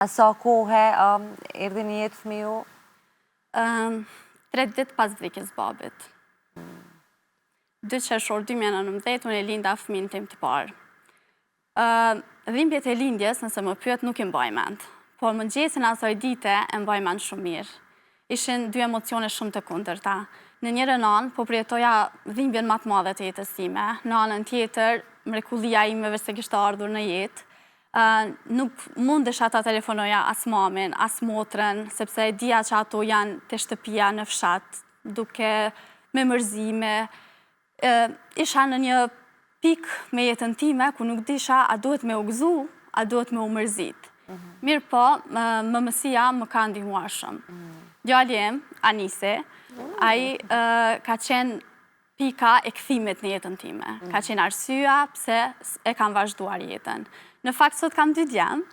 A sa kohë erdhi në jetë fëmiu? 3 ditë pas vdekjes babit. 2 qershor 2019, unë e linda fëmin tim të parë. Dhimbjet e lindjes, nëse më pyet, nuk i mbaj mend, por mëngjesin asaj dite e mbaj mend shumë mirë. Ishin 2 emocione shumë të kundërta. Në njërën anë, po përjetoja dhimbjen më të madhe të jetës time, në anën tjetër, mrekullia imeve se kishte ardhur në jetë. Nuk mundesha ta telefonoja as mamin, as motrën, sepse e dija që ato janë të shtëpia në fshat, duke me mërzime. Isha në një pik me jetën time, ku nuk disha a duhet me u gëzu, a duhet me u mërzit. Mirë po, mëmësia më ka ndihmuar shumë. Djali im, Anise, ai ka qenë pika e kthimit në jetën time. Ka qenë arsyeja pse e kam vazhduar jetën. Në fakt, sot kam 2 djemë,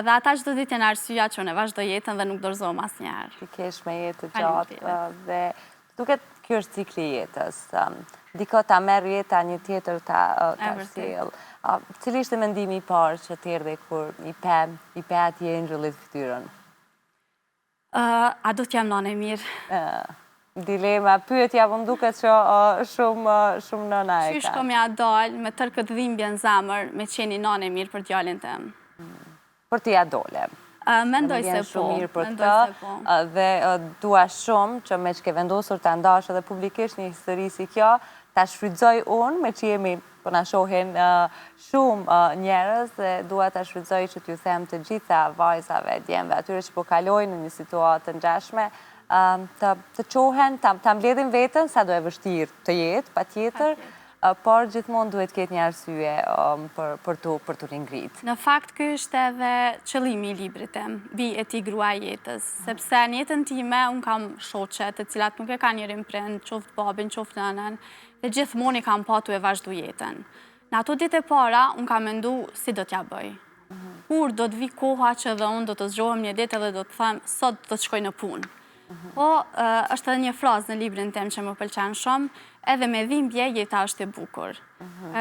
dhe ata çdo ditë janë arsyeja që unë vazhdoj jetën dhe nuk dorëzohem asnjëherë. Ti kesh me jetë të gjatë dhe duket kjo është cikli i jetës. Diko ta merr jeta, një tjetër ta sjell. Cili ishte mendimi i parë që t'erdhi kur i pe atje Angel-it fytyrën? A do t'jam nane mirë? Dilema, pyetja më duket që shumë nëna e ka. Qysh kom ja dalë me tërë këtë dhimbje në zemër me qeni nane mirë për djalin tim? Për t'i ja dole. Mendoj se po. Shumë mirë për këtë dhe dua shumë që me që ke vendosur të ndash edhe publikisht një histori si kjo, ta shfrytëzoj unë, me që jemi për na shohin shumë njerëz dhe dua ta shfrytëzoj që t'ju them të gjitha vajzave, djemve, atyre që po kalojnë në një situatë të ngjashme, të qohen, ta mbledhin veten, sa do e vështirë të jetë, patjetër, por gjithmonë duhet ketë një arsye për t'u ringrit. Në fakt, ky është edhe qëllimi i librit tim, Bi e ti grua e jetës, sepse në jetën time unë kam shoqe të cilat nuk e kanë njërin prind, qoftë babin, qoftë nënën, dhe gjithmonë i kam patu e vazhdu jetën. Në ato ditë e para, unë kam mendu si do t'ja bëj. Kur do t'vi koha që dhe unë do të zgjohem një ditë edhe do të them sot do të shkoj në punë. Po, është edhe një frazë në librin tim që më pëlqen shumë, edhe me dhimbje jeta është e bukur.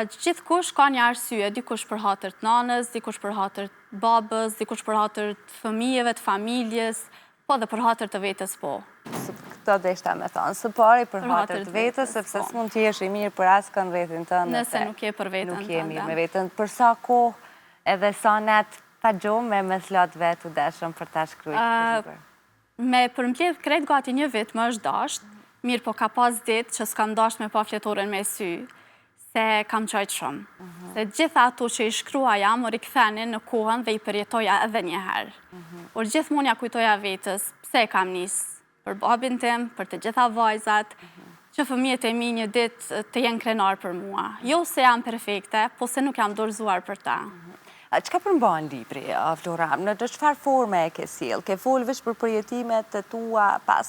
Gjithkush ka një arsye, dikush për hatër të nanës, dikush për hatër të babës, dikush për hatër të fëmijëve, të familjes, po dhe për hatër të vetës po. Këto deshta me thonë, së pari për hatër të vetës, sepse s'mund t'jesh i mirë për askën rrethin tënë. Nëse nuk je për vetën tënde. Nuk je mirë me vetën. Për sa kohë edhe sa net pa gjumë me slot vetë u deshëm për ta shkrujt të libër? Me përmbledh krejt gati një vit më është dasht, mirë po ka pas ditë që s'kam dasht me pa fletorën me sy, se kam qajtë shumë. Se gjitha ato që i shkruaja më rikthenin në kohën dhe i përjetoja edhe njëherë. Por gjithmonë ja kujtoja vetës, pse e kam nisë për babin tim, për të gjitha vajzat, që fëmijët e mi një ditë të jenë krenar për mua. Jo se jam perfekte, po se nuk jam dorëzuar për ta. Qka përmban libri, Flora? Në çfarë forme e ke sjellë? Ke folë veç për përjetimet të tua pas